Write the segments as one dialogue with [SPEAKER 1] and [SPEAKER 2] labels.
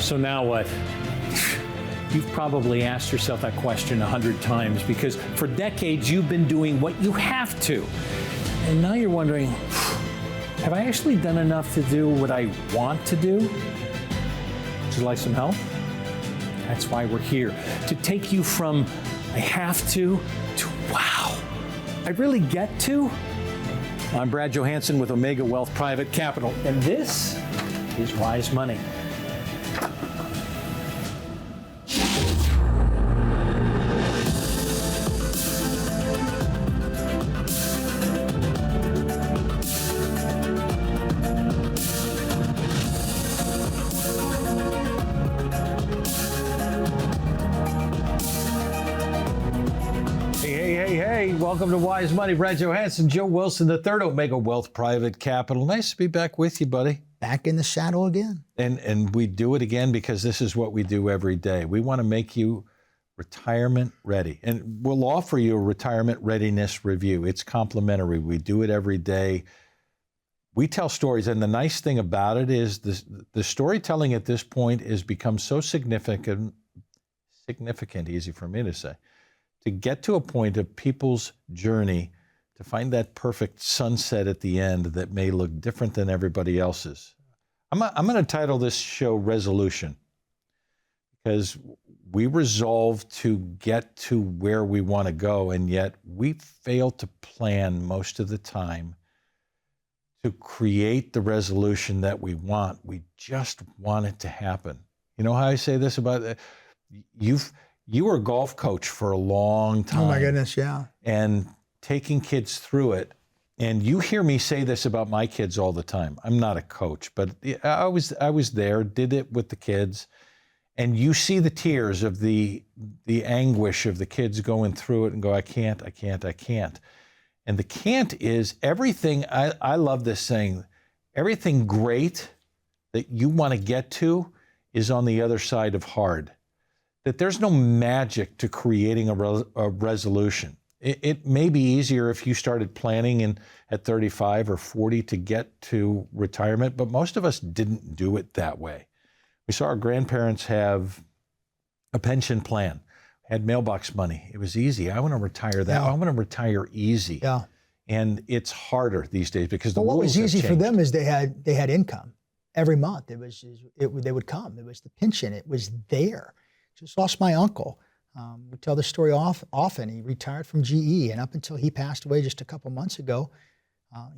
[SPEAKER 1] So now what? You've probably asked yourself that question 100 times because for decades you've been doing what you have to. And now you're wondering, have I actually done enough to do what I want to do? Would you like some help? That's why we're here, to take you from I have to wow, I really get to. I'm Brad Johansen with Omega Wealth Private Capital, and this is Wise Money. Welcome to Wise Money. Brad Johansen, Joe Wilson, the third Omega Wealth Private Capital. Nice to be back with you, buddy.
[SPEAKER 2] Back in the saddle again.
[SPEAKER 1] And we do it again because this is what we do every day. We want to make you retirement ready. And we'll offer you a retirement readiness review. It's complimentary. We do it every day. We tell stories, and the nice thing about it is the storytelling at this point has become so significant, easy for me to say, to get to a point of people's journey to find that perfect sunset at the end that may look different than everybody else's. I'm going to title this show Resolution, because we resolve to get to where we want to go, and yet we fail to plan most of the time to create the resolution that we want. We just want it to happen. You know how I say this about you were a golf coach for a long time.
[SPEAKER 2] Oh my goodness, yeah.
[SPEAKER 1] And taking kids through it. And you hear me say this about my kids all the time. I'm not a coach, but I was there, did it with the kids. And you see the tears of the anguish of the kids going through it and go, I can't. And the can't is everything, I love this saying, everything great that you want to get to is on the other side of hard. That there's no magic to creating a resolution. It may be easier if you started planning at 35 or 40 to get to retirement, but most of us didn't do it that way. We saw our grandparents have a pension plan, had mailbox money. It was easy. I want to retire that.
[SPEAKER 2] Yeah.
[SPEAKER 1] I want to retire easy.
[SPEAKER 2] Yeah.
[SPEAKER 1] And it's harder these days because the
[SPEAKER 2] what
[SPEAKER 1] rules
[SPEAKER 2] was easy
[SPEAKER 1] have
[SPEAKER 2] for
[SPEAKER 1] changed.
[SPEAKER 2] them is they had income every month. They would come. It was the pension. It was there. Just lost my uncle. We tell this story often. He retired from GE, and up until he passed away just a couple months ago,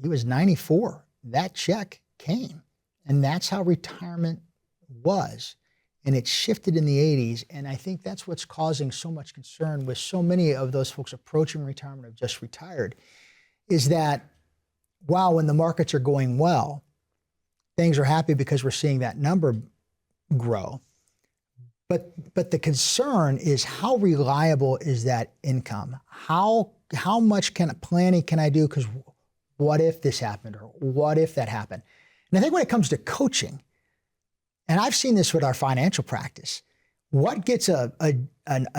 [SPEAKER 2] he was 94. That check came, and that's how retirement was. And it shifted in the 80s, and I think that's what's causing so much concern with so many of those folks approaching retirement or have just retired, is that, wow, when the markets are going well, things are happy because we're seeing that number grow. But the concern is how reliable is that income? How much planning can I do? Because what if this happened, or what if that happened? And I think when it comes to coaching, and I've seen this with our financial practice, what gets a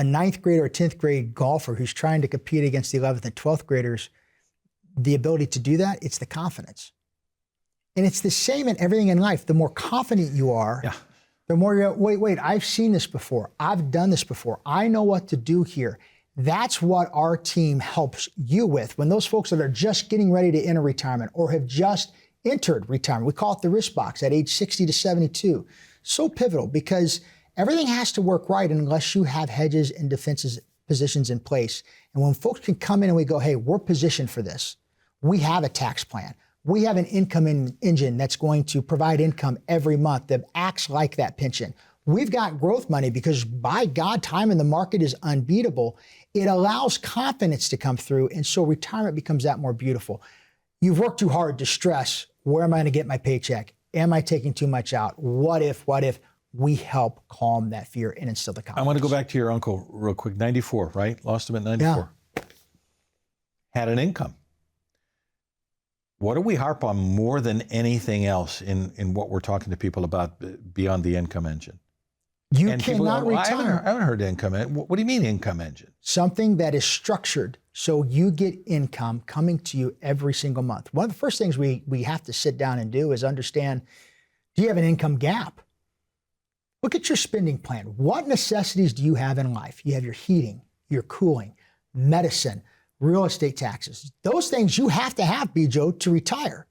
[SPEAKER 2] ninth grade or a 10th grade golfer who's trying to compete against the 11th and 12th graders the ability to do that? It's the confidence. And it's the same in everything in life. The more confident you are, yeah. The more you're, wait, I've seen this before. I've done this before. I know what to do here. That's what our team helps you with. When those folks that are just getting ready to enter retirement or have just entered retirement, we call it the risk box at age 60 to 72. So pivotal because everything has to work right unless you have hedges and defenses positions in place. And when folks can come in and we go, hey, we're positioned for this. We have a tax plan. We have an income engine that's going to provide income every month that acts like that pension. We've got growth money because, by God, time in the market is unbeatable. It allows confidence to come through, and so retirement becomes that more beautiful. You've worked too hard to stress, where am I going to get my paycheck? Am I taking too much out? What if? We help calm that fear and instill the confidence.
[SPEAKER 1] I want to go back to your uncle real quick. 94, right? Lost him at 94. Yeah. Had an income. What do we harp on more than anything else in what we're talking to people about beyond the income engine?
[SPEAKER 2] You cannot retire.
[SPEAKER 1] I haven't heard income. What do you mean income engine?
[SPEAKER 2] Something that is structured so you get income coming to you every single month. One of the first things we have to sit down and do is understand, do you have an income gap? Look at your spending plan. What necessities do you have in life? You have your heating, your cooling, medicine, real estate taxes. Those things you have to have, Bijo, to retire.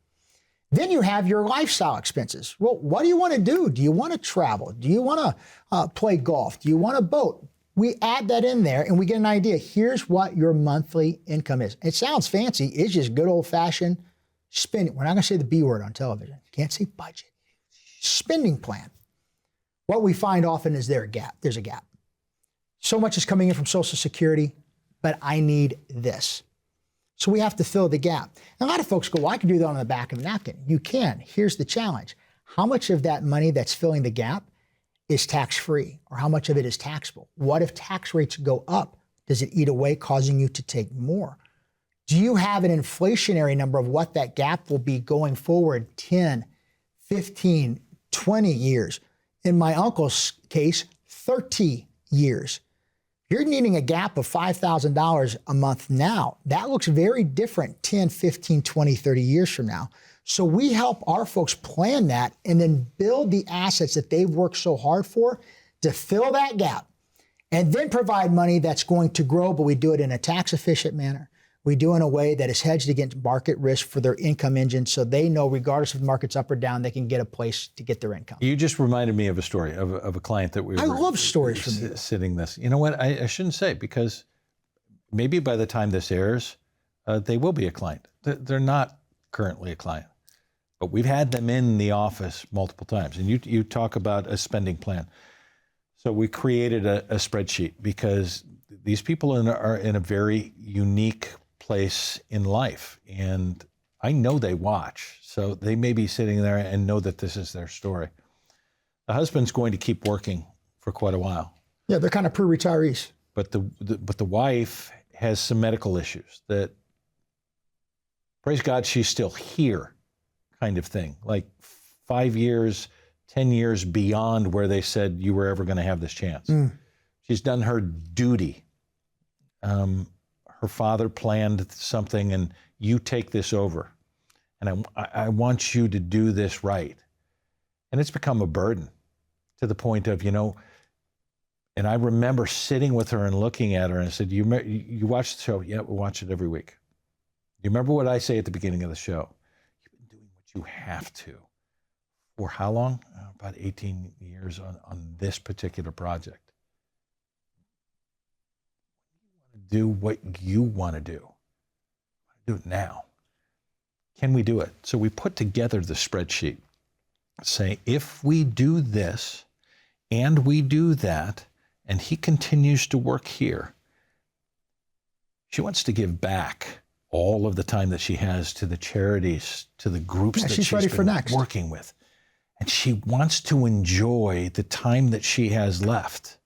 [SPEAKER 2] Then you have your lifestyle expenses. Well, what do you want to do? Do you want to travel? Do you want to play golf? Do you want to boat? We add that in there and we get an idea. Here's what your monthly income is. It sounds fancy. It's just good old-fashioned spending. We're not going to say the B word on television. Can't say budget. Spending plan. What we find often is there's a gap. So much is coming in from Social Security, but I need this. So we have to fill the gap. And a lot of folks go, well, I can do that on the back of a napkin. You can. Here's the challenge. How much of that money that's filling the gap is tax-free, or how much of it is taxable? What if tax rates go up? Does it eat away, causing you to take more? Do you have an inflationary number of what that gap will be going forward 10, 15, 20 years? In my uncle's case, 30 years. You're needing a gap of $5,000 a month now. That looks very different 10, 15, 20, 30 years from now. So we help our folks plan that and then build the assets that they've worked so hard for to fill that gap, and then provide money that's going to grow, but we do it in a tax efficient manner. We do it in a way that is hedged against market risk for their income engine, so they know regardless if the market's up or down, they can get a place to get their income.
[SPEAKER 1] You just reminded me of a story of a client that we
[SPEAKER 2] I
[SPEAKER 1] were
[SPEAKER 2] love stories from you.
[SPEAKER 1] sitting this. You know what? I shouldn't say, because maybe by the time this airs, they will be a client. They're not currently a client, but we've had them in the office multiple times. And you talk about a spending plan. So we created a spreadsheet because these people are in a very unique place in life. And I know they watch. So they may be sitting there and know that this is their story. The husband's going to keep working for quite a while.
[SPEAKER 2] Yeah, they're kind of pre-retirees.
[SPEAKER 1] But the wife has some medical issues that, praise God, she's still here, kind of thing. Like 5 years, 10 years beyond where they said you were ever going to have this chance. She's done her duty. Her father planned something, and you take this over. And I want you to do this right. And it's become a burden to the point of, and I remember sitting with her and looking at her, and I said, you watch the show? Yeah, we watch it every week. You remember what I say at the beginning of the show? You've been doing what you have to. For how long? About 18 years on this particular project. Do what you want to do. Do it now. Can we do it? So we put together the spreadsheet. Say, if we do this and we do that, and he continues to work here, she wants to give back all of the time that she has to the charities, to the groups that she's
[SPEAKER 2] ready for next.
[SPEAKER 1] Working with. And she wants to enjoy the time that she has left.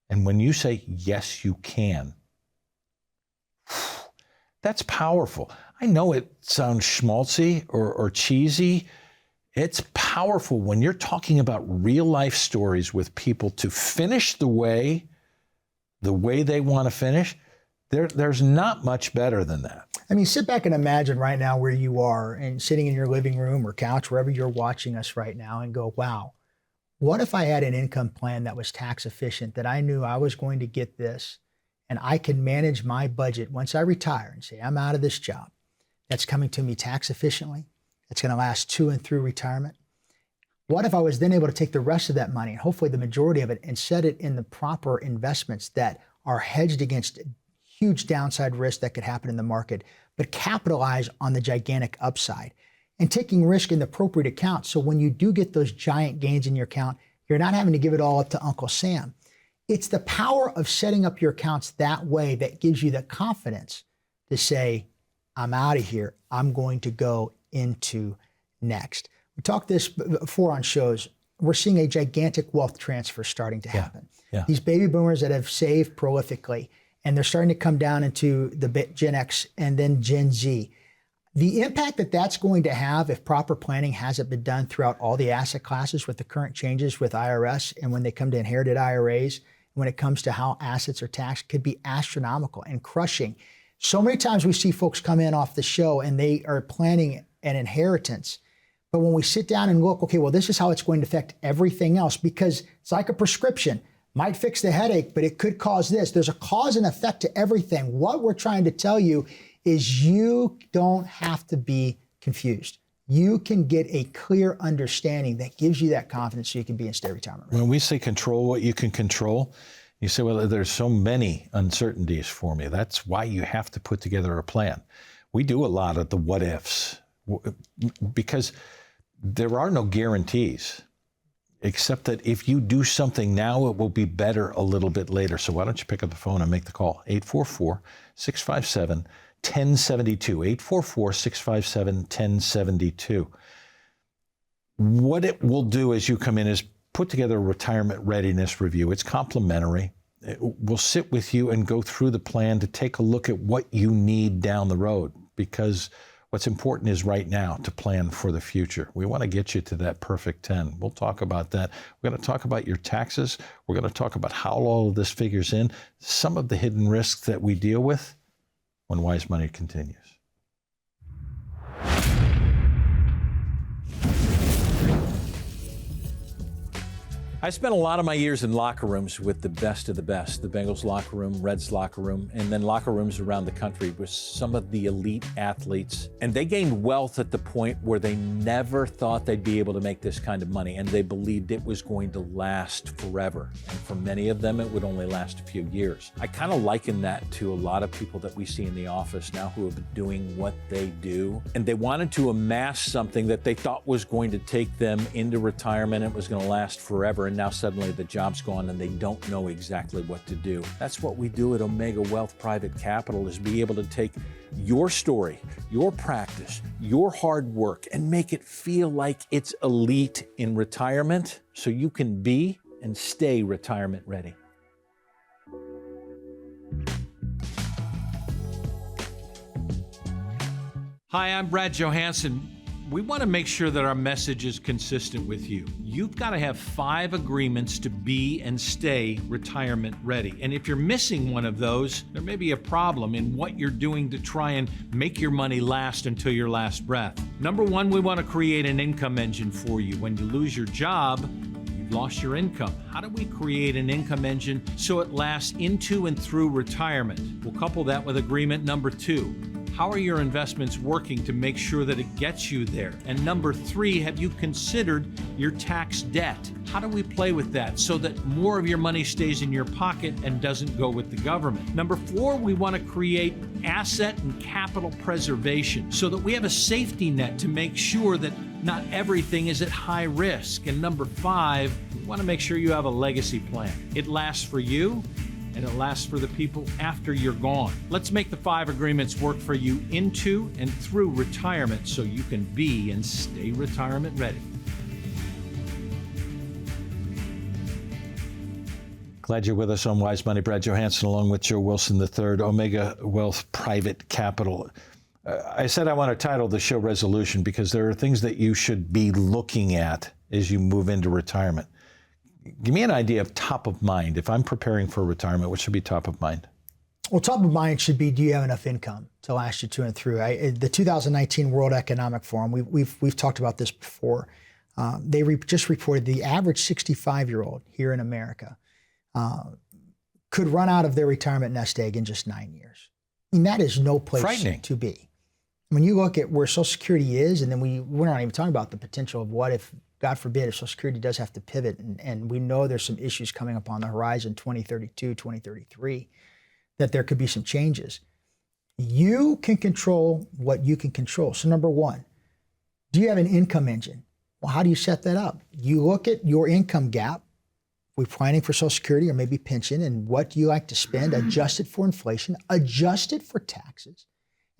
[SPEAKER 1] And when you say, yes, you can, that's powerful. I know it sounds schmaltzy or cheesy. It's powerful when you're talking about real life stories with people to finish the way they want to finish. There's not much better than that.
[SPEAKER 2] I mean, sit back and imagine right now where you are and sitting in your living room or couch, wherever you're watching us right now, and go, wow, what if I had an income plan that was tax efficient, that I knew I was going to get this, and I can manage my budget once I retire and say, I'm out of this job. That's coming to me tax efficiently. It's going to last to and through retirement. What if I was then able to take the rest of that money, and hopefully the majority of it, and set it in the proper investments that are hedged against huge downside risk that could happen in the market, but capitalize on the gigantic upside and taking risk in the appropriate account. So when you do get those giant gains in your account, you're not having to give it all up to Uncle Sam. It's the power of setting up your accounts that way that gives you the confidence to say, I'm out of here. I'm going to go into next. We talked this before on shows. We're seeing a gigantic wealth transfer starting to happen.
[SPEAKER 1] Yeah.
[SPEAKER 2] These baby boomers that have saved prolifically, and they're starting to come down into the Gen X and then Gen Z. The impact that that's going to have if proper planning hasn't been done throughout all the asset classes with the current changes with IRS, and when they come to inherited IRAs, when it comes to how assets are taxed, could be astronomical and crushing. So many times we see folks come in off the show and they are planning an inheritance, But when we sit down and look, okay, well, this is how it's going to affect everything else, because it's like a prescription. Might fix the headache, but it could cause this. There's a cause and effect to everything. What we're trying to tell you is you don't have to be confused. You can get a clear understanding that gives you that confidence so you can be in state retirement.
[SPEAKER 1] When we say control what you can control, you say, well, there's so many uncertainties for me. That's why you have to put together a plan. We do a lot of the what ifs because there are no guarantees, except that if you do something now, it will be better a little bit later. So why don't you pick up the phone and make the call? 844-657-1072, 844-657-1072. What it will do as you come in is put together a retirement readiness review. It's complimentary. We'll sit with you and go through the plan to take a look at what you need down the road, because what's important is right now to plan for the future. We want to get you to that perfect 10. We'll talk about that. We're going to talk about your taxes. We're going to talk about how all of this figures in, some of the hidden risks that we deal with when Wise Money continues. I spent a lot of my years in locker rooms with the best of the best, the Bengals locker room, Reds locker room, and then locker rooms around the country with some of the elite athletes. And they gained wealth at the point where they never thought they'd be able to make this kind of money, and they believed it was going to last forever. And for many of them, it would only last a few years. I kind of liken that to a lot of people that we see in the office now who have been doing what they do, and they wanted to amass something that they thought was going to take them into retirement. It was going to last forever. And now suddenly the job's gone and they don't know exactly what to do. That's what we do at Omega Wealth Private Capital, is be able to take your story, your practice, your hard work, and make it feel like it's elite in retirement so you can be and stay retirement ready. Hi, I'm Brad Johansson. We want to make sure that our message is consistent with you. You've got to have 5 agreements to be and stay retirement ready. And if you're missing one of those, there may be a problem in what you're doing to try and make your money last until your last breath. Number 1, we want to create an income engine for you. When you lose your job, you've lost your income. How do we create an income engine so it lasts into and through retirement? We'll couple that with agreement number 2. How are your investments working to make sure that it gets you there? And number 3, have you considered your tax debt? How do we play with that so that more of your money stays in your pocket and doesn't go with the government? Number 4, we want to create asset and capital preservation so that we have a safety net to make sure that not everything is at high risk. And number 5, we want to make sure you have a legacy plan. It lasts for you, and it lasts for the people after you're gone. Let's make the 5 agreements work for you into and through retirement so you can be and stay retirement ready. Glad you're with us on Wise Money. Brad Johansson along with Joe Wilson III, Omega Wealth Private Capital. I said I want to title the show Resolution because there are things that you should be looking at as you move into retirement. Give me an idea of top of mind. If I'm preparing for retirement, what should be top of mind?
[SPEAKER 2] Well, top of mind should be, do you have enough income to last you to and through? The 2019 World Economic Forum, we've talked about this before. They just reported the average 65-year-old here in America could run out of their retirement nest egg in just 9 years. I mean, that is no place to be. When you look at where Social Security is, and then we're not even talking about the potential of what if, God forbid, if Social Security does have to pivot, and we know there's some issues coming up on the horizon, 2032, 2033, that there could be some changes. You can control what you can control. So number 1, do you have an income engine? Well, how do you set that up? You look at your income gap. We're planning for Social Security or maybe pension, and what do you like to spend, adjusted for inflation, adjusted for taxes.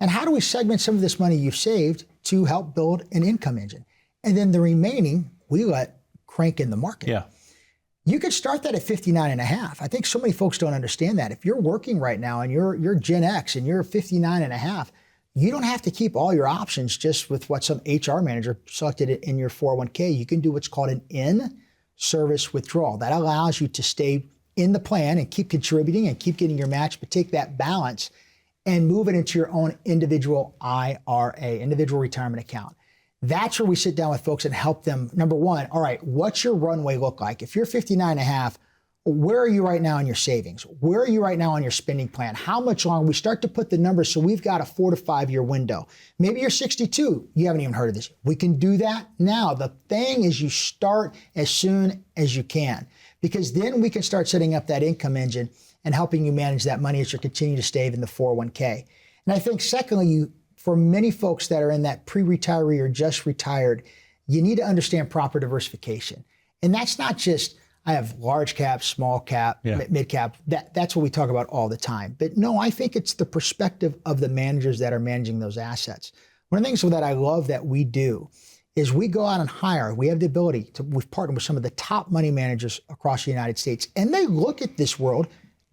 [SPEAKER 2] And how do we segment some of this money you've saved to help build an income engine? And then the remaining, we let crank in the market.
[SPEAKER 1] Yeah.
[SPEAKER 2] You could start that at 59.5. I think so many folks don't understand that. If you're working right now and you're Gen X and you're 59.5, you don't have to keep all your options just with what some HR manager selected in your 401k. You can do what's called an in-service withdrawal. That allows you to stay in the plan and keep contributing and keep getting your match, but take that balance and move it into your own individual IRA, individual retirement account. That's where we sit down with folks and help them. Number one, all right, what's your runway look like? If you're 59 and a half, where are you right now in your savings? Where are you right now on your spending plan? How much longer? We start to put the numbers, so we've got a 4 to 5 year window. Maybe you're 62. You haven't even heard of this. We can do that now. The thing is you start as soon as you can, because then we can start setting up that income engine and helping you manage that money as you continue to save in the 401k. And I think secondly, for many folks that are in that pre-retiree or just retired, you need to understand proper diversification. And that's not just, I have large cap, small cap, mid cap. That's what we talk about all the time. But no, I think it's the perspective of the managers that are managing those assets. One of the things that I love that we do is we go out and hire. We have the ability to, we've partnered with some of the top money managers across the United States, and they look at this world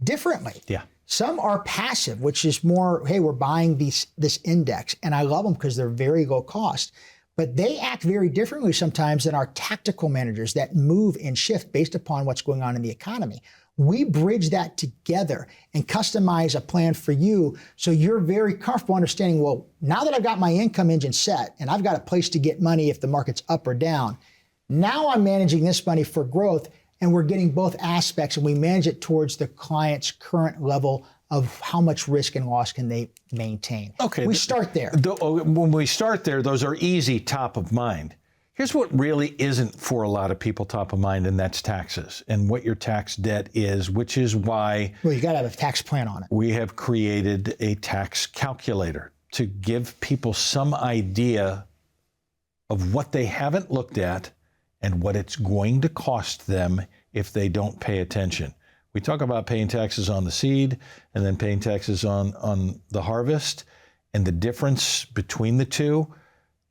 [SPEAKER 2] differently.
[SPEAKER 1] Yeah.
[SPEAKER 2] Some are passive, which is more, hey, we're buying this index, and I love them because they're very low cost. But they act very differently sometimes than our tactical managers that move and shift based upon what's going on in the economy. We bridge that together and customize a plan for you so you're very comfortable understanding, well, now that I've got my income engine set and I've got a place to get money if the market's up or down, now I'm managing this money for growth, and we're getting both aspects, and we manage it towards the client's current level of how much risk and loss can they maintain.
[SPEAKER 1] Okay.
[SPEAKER 2] We start there.
[SPEAKER 1] When we start there, those are easy top of mind. Here's what really isn't for a lot of people top of mind, and that's taxes and what your tax debt is, which is why
[SPEAKER 2] Well, you got to have a tax plan on it.
[SPEAKER 1] we have created a tax calculator to give people some idea of what they haven't looked at and what it's going to cost them if they don't pay attention. We talk about paying taxes on the seed and then paying taxes on the harvest, and the difference between the two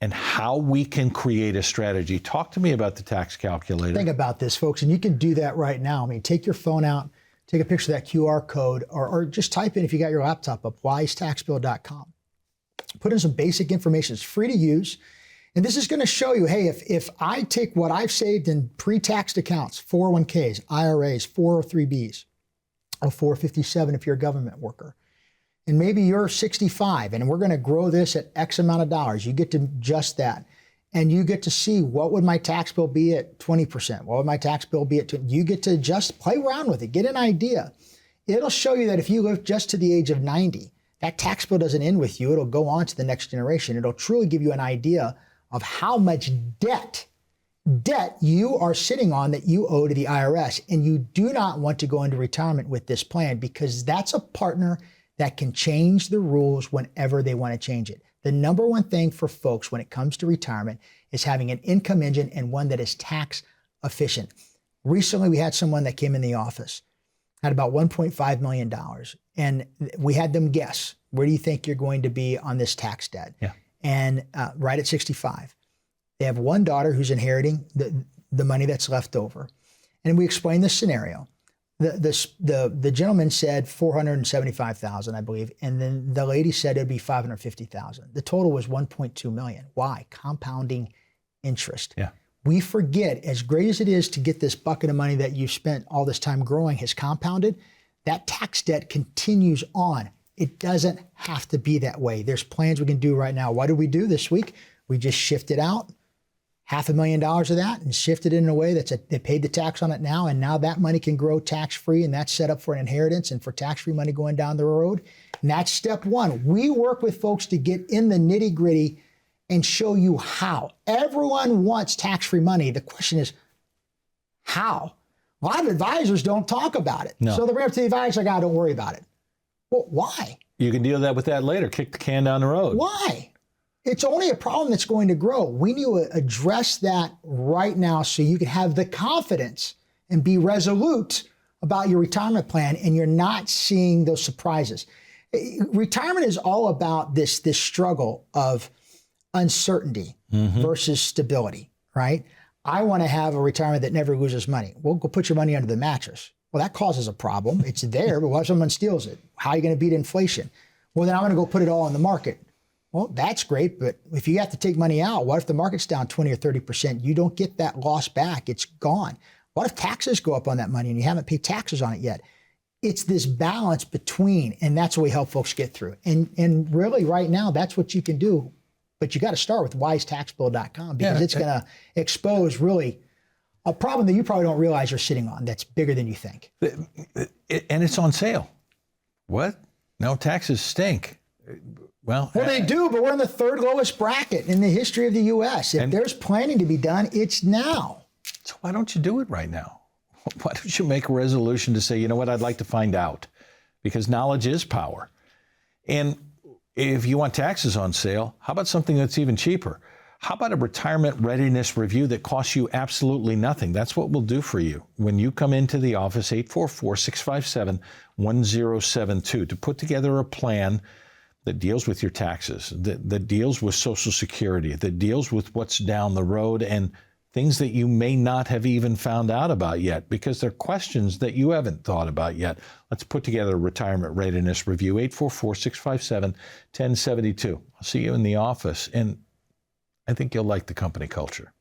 [SPEAKER 1] and how we can create a strategy. Talk to me about the tax calculator.
[SPEAKER 2] Think about this, folks, and you can do that right now. I mean, take your phone out, take a picture of that QR code, or just type in, if you got your laptop up, wisetaxbill.com. Put in some basic information. It's free to use. And this is going to show you, hey, if I take what I've saved in pre-taxed accounts, 401ks, IRAs, 403bs, or 457 if you're a government worker, and maybe you're 65 and we're going to grow this at X amount of dollars, you get to adjust that. And you get to see, what would my tax bill be at 20%? What would my tax bill be at 20%? You get to adjust, play around with it, get an idea. It'll show you that if you live just to the age of 90, that tax bill doesn't end with you. It'll go on to the next generation. It'll truly give you an idea of how much debt you are sitting on that you owe to the IRS. And you do not want to go into retirement with this plan, because that's a partner that can change the rules whenever they want to change it. The number one thing for folks when it comes to retirement is having an income engine, and one that is tax efficient. Recently, we had someone that came in the office, had about $1.5 million. And we had them guess, where do you think you're going to be on this tax debt? Yeah. And right at 65. They have one daughter who's inheriting the money that's left over. And we explained this scenario. The gentleman said $475,000, I believe, and then the lady said it'd be $550,000. The total was $1.2 million. Why? Compounding interest. Yeah. We forget, as great as it is to get this bucket of money that you spent all this time growing has compounded, that tax debt continues on. It doesn't have to be that way. There's plans we can do right now. What did we do this week? We just shifted out $500,000 of that and shifted it in a way they paid the tax on it now, and now that money can grow tax-free, and that's set up for an inheritance and for tax-free money going down the road. And that's step one. We work with folks to get in the nitty-gritty and show you how. Everyone wants tax-free money. The question is, how? A lot of advisors don't talk about it. No. So they bring up to the advisor, like, don't worry about it. Well, why?
[SPEAKER 1] You can deal with that later. Kick the can down the road.
[SPEAKER 2] Why? It's only a problem that's going to grow. We need to address that right now so you can have the confidence and be resolute about your retirement plan, and you're not seeing those surprises. Retirement is all about this struggle of uncertainty versus stability, right? I want to have a retirement that never loses money. Well, go put your money under the mattress. Well, that causes a problem. It's there, but what if someone steals it? How are you going to beat inflation? Well, then I'm going to go put it all in the market. Well, that's great, but if you have to take money out, what if the market's down 20 or 30%? You don't get that loss back. It's gone. What if taxes go up on that money and you haven't paid taxes on it yet? It's this balance between, and that's what we help folks get through. And really right now, that's what you can do. But you got to start with wisetaxbill.com because it's going to expose really a problem that you probably don't realize you're sitting on that's bigger than you think.
[SPEAKER 1] And it's on sale. What? No, taxes stink. Well,
[SPEAKER 2] they do, but we're in the third lowest bracket in the history of the U.S. If there's planning to be done, it's now.
[SPEAKER 1] So why don't you do it right now? Why don't you make a resolution to say, you know what, I'd like to find out? Because knowledge is power. And if you want taxes on sale, how about something that's even cheaper? How about a retirement readiness review that costs you absolutely nothing? That's what we'll do for you. When you come into the office, 844-657-1072, to put together a plan that deals with your taxes, that deals with Social Security, that deals with what's down the road and things that you may not have even found out about yet because they're questions that you haven't thought about yet. Let's put together a retirement readiness review, 844-657-1072. I'll see you in the office, and I think you'll like the company culture.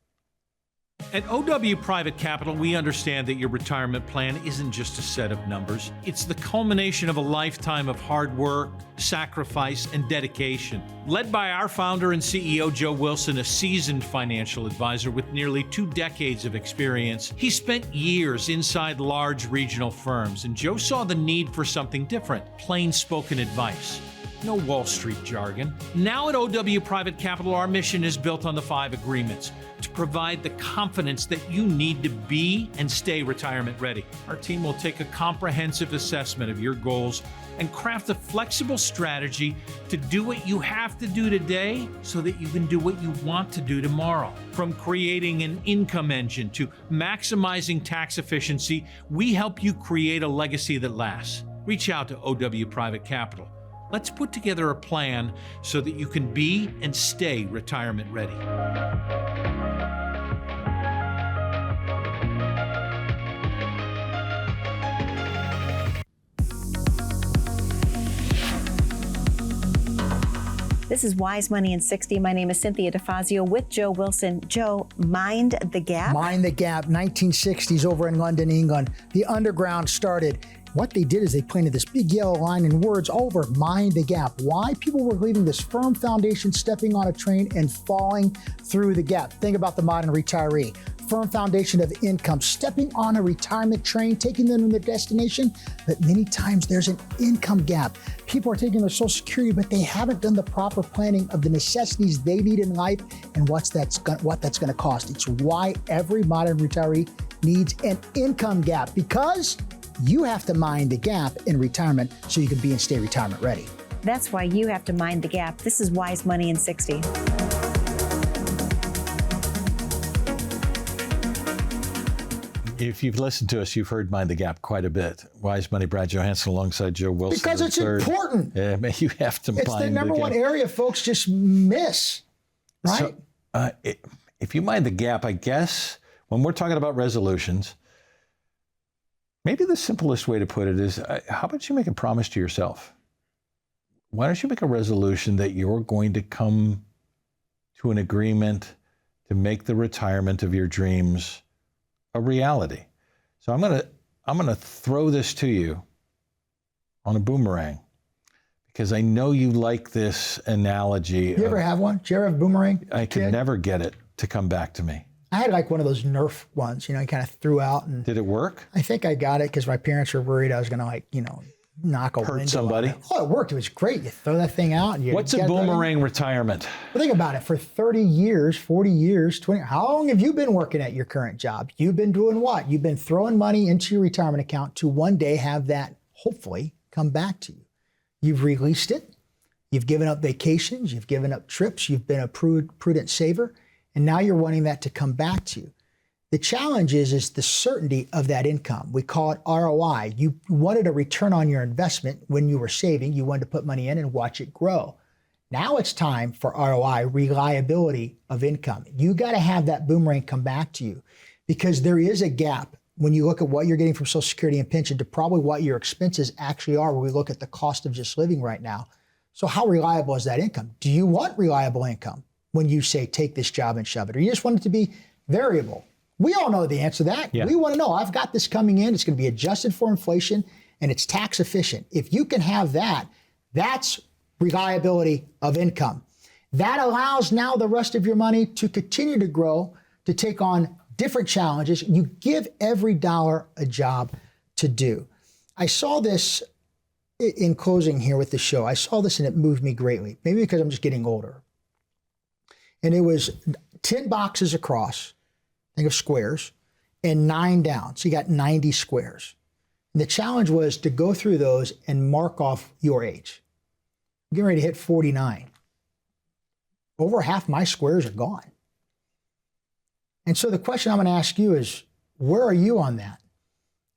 [SPEAKER 3] At OW Private Capital, we understand that your retirement plan isn't just a set of numbers. It's the culmination of a lifetime of hard work, sacrifice, and dedication. Led by our founder and CEO, Joe Wilson, a seasoned financial advisor with nearly 2 decades of experience, he spent years inside large regional firms, and Joe saw the need for something different, plain-spoken advice. No Wall Street jargon. Now at OW Private Capital, our mission is built on the 5 agreements to provide the confidence that you need to be and stay retirement ready. Our team will take a comprehensive assessment of your goals and craft a flexible strategy to do what you have to do today so that you can do what you want to do tomorrow. From creating an income engine to maximizing tax efficiency, we help you create a legacy that lasts. Reach out to OW Private Capital. Let's put together a plan so that you can be and stay retirement ready.
[SPEAKER 4] This is Wise Money in 60. My name is Cynthia DeFazio with Joe Wilson. Joe, Mind the Gap.
[SPEAKER 2] Mind the Gap, 1960s over in London, England. The underground started. What they did is they painted this big yellow line in words over Mind the Gap. Why? People were leaving this firm foundation, stepping on a train and falling through the gap. Think about the modern retiree. Firm foundation of income, stepping on a retirement train, taking them to their destination, but many times there's an income gap. People are taking their Social Security, but they haven't done the proper planning of the necessities they need in life and what that's going to cost. It's why every modern retiree needs an income gap, because you have to mind the gap in retirement so you can be and stay retirement ready.
[SPEAKER 4] That's why you have to mind the gap. This is Wise Money in 60.
[SPEAKER 1] If you've listened to us, you've heard Mind the Gap quite a bit. Wise Money, Brad Johansson alongside Joe Wilson.
[SPEAKER 2] Because it's important.
[SPEAKER 1] Yeah, you have to mind the gap.
[SPEAKER 2] It's the number one area folks just miss, right?
[SPEAKER 1] So, if you mind the gap, I guess, when we're talking about resolutions, maybe the simplest way to put it is, how about you make a promise to yourself? Why don't you make a resolution that you're going to come to an agreement to make the retirement of your dreams a reality? So I'm gonna throw this to you on a boomerang, because I know you like this analogy.
[SPEAKER 2] You ever have one? Did you ever have a boomerang?
[SPEAKER 1] I could never get it to come back to me.
[SPEAKER 2] I had like one of those Nerf ones, you kind of threw out. And
[SPEAKER 1] did it work?
[SPEAKER 2] I think I got it because my parents were worried I was going to knock a
[SPEAKER 1] hurt somebody.
[SPEAKER 2] Oh, it worked. It was great. You throw that thing out. And
[SPEAKER 1] what's a boomerang retirement?
[SPEAKER 2] Well, think about it. For 30 years, 40 years, 20, how long have you been working at your current job? You've been doing what? You've been throwing money into your retirement account to one day have that hopefully come back to you. You've released it. You've given up vacations. You've given up trips. You've been a prudent saver. And now you're wanting that to come back to you. The challenge is the certainty of that income. We call it ROI. You wanted a return on your investment when you were saving. You wanted to put money in and watch it grow. Now it's time for ROI, reliability of income. You got to have that boomerang come back to you, because there is a gap when you look at what you're getting from Social Security and pension to probably what your expenses actually are when we look at the cost of just living right now. So how reliable is that income? Do you want reliable income when you say take this job and shove it? Or you just want it to be variable? We all know the answer to that. Yeah. We want to know, I've got this coming in, it's going to be adjusted for inflation, and it's tax efficient. If you can have that, that's reliability of income. That allows now the rest of your money to continue to grow, to take on different challenges. You give every dollar a job to do. I saw this in closing here with the show. I saw this and it moved me greatly, maybe because I'm just getting older. And it was 10 boxes across, think of squares, and 9 down. So you got 90 squares. And the challenge was to go through those and mark off your age. I'm getting ready to hit 49. Over half my squares are gone. And so the question I'm going to ask you is, where are you on that?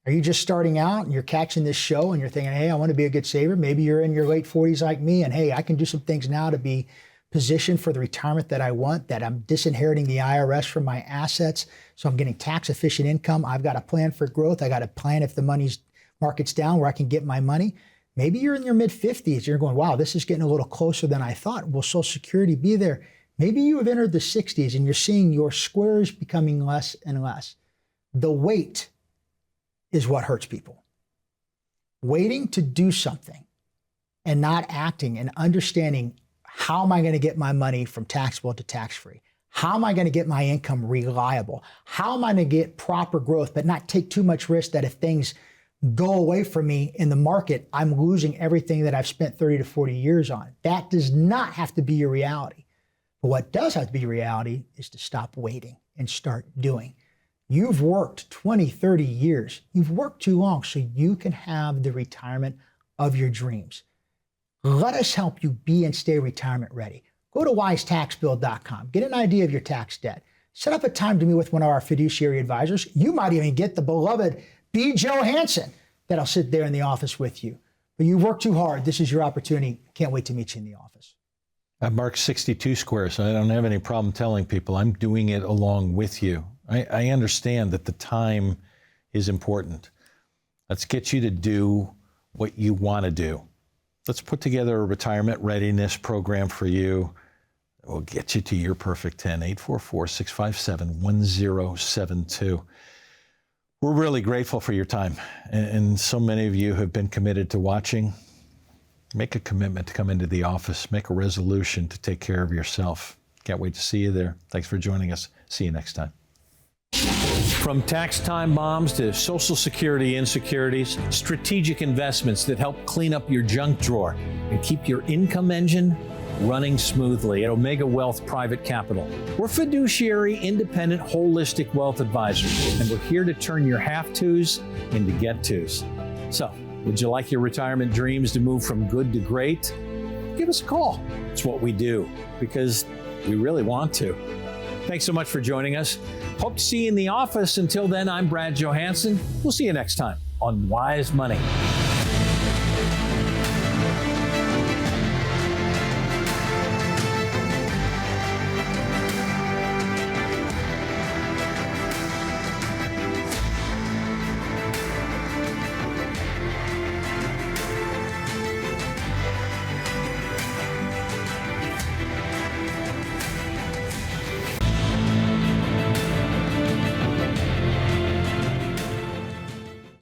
[SPEAKER 2] Are you just starting out and you're catching this show and you're thinking, hey, I want to be a good saver? Maybe you're in your late 40s like me and, hey, I can do some things now to be positioned for the retirement that I want, that I'm disinheriting the IRS from my assets, so I'm getting tax efficient income. I've got a plan for growth. I got a plan if the market's down where I can get my money. Maybe you're in your mid 50s. You're going, wow, this is getting a little closer than I thought. Will Social Security be there? Maybe you have entered the 60s and you're seeing your squares becoming less and less. The wait is what hurts people. Waiting to do something and not acting and understanding, how am I going to get my money from taxable to tax-free? How am I going to get my income reliable? How am I going to get proper growth but not take too much risk that if things go away from me in the market, I'm losing everything that I've spent 30 to 40 years on? That does not have to be your reality. But what does have to be your reality is to stop waiting and start doing. You've worked 20, 30 years. You've worked too long so you can have the retirement of your dreams. Let us help you be and stay retirement ready. Go to wisetaxbuild.com. Get an idea of your tax debt. Set up a time to meet with one of our fiduciary advisors. You might even get the beloved B. Joe Hansen that'll sit there in the office with you. But you worked too hard. This is your opportunity. Can't wait to meet you in the office.
[SPEAKER 1] I marked 62 squares, so I don't have any problem telling people I'm doing it along with you. I understand that the time is important. Let's get you to do what you want to do. Let's put together a retirement readiness program for you. We'll get you to your perfect 10, 844-657-1072. We're really grateful for your time, and so many of you have been committed to watching. Make a commitment to come into the office. Make a resolution to take care of yourself. Can't wait to see you there. Thanks for joining us. See you next time.
[SPEAKER 3] From tax time bombs to Social Security insecurities, strategic investments that help clean up your junk drawer and keep your income engine running smoothly at Omega Wealth Private Capital. We're fiduciary, independent, holistic wealth advisors, and we're here to turn your have-tos into get-tos. So, would you like your retirement dreams to move from good to great? Give us a call. It's what we do because we really want to. Thanks so much for joining us. Hope to see you in the office. Until then, I'm Brad Johansson. We'll see you next time on Wise Money.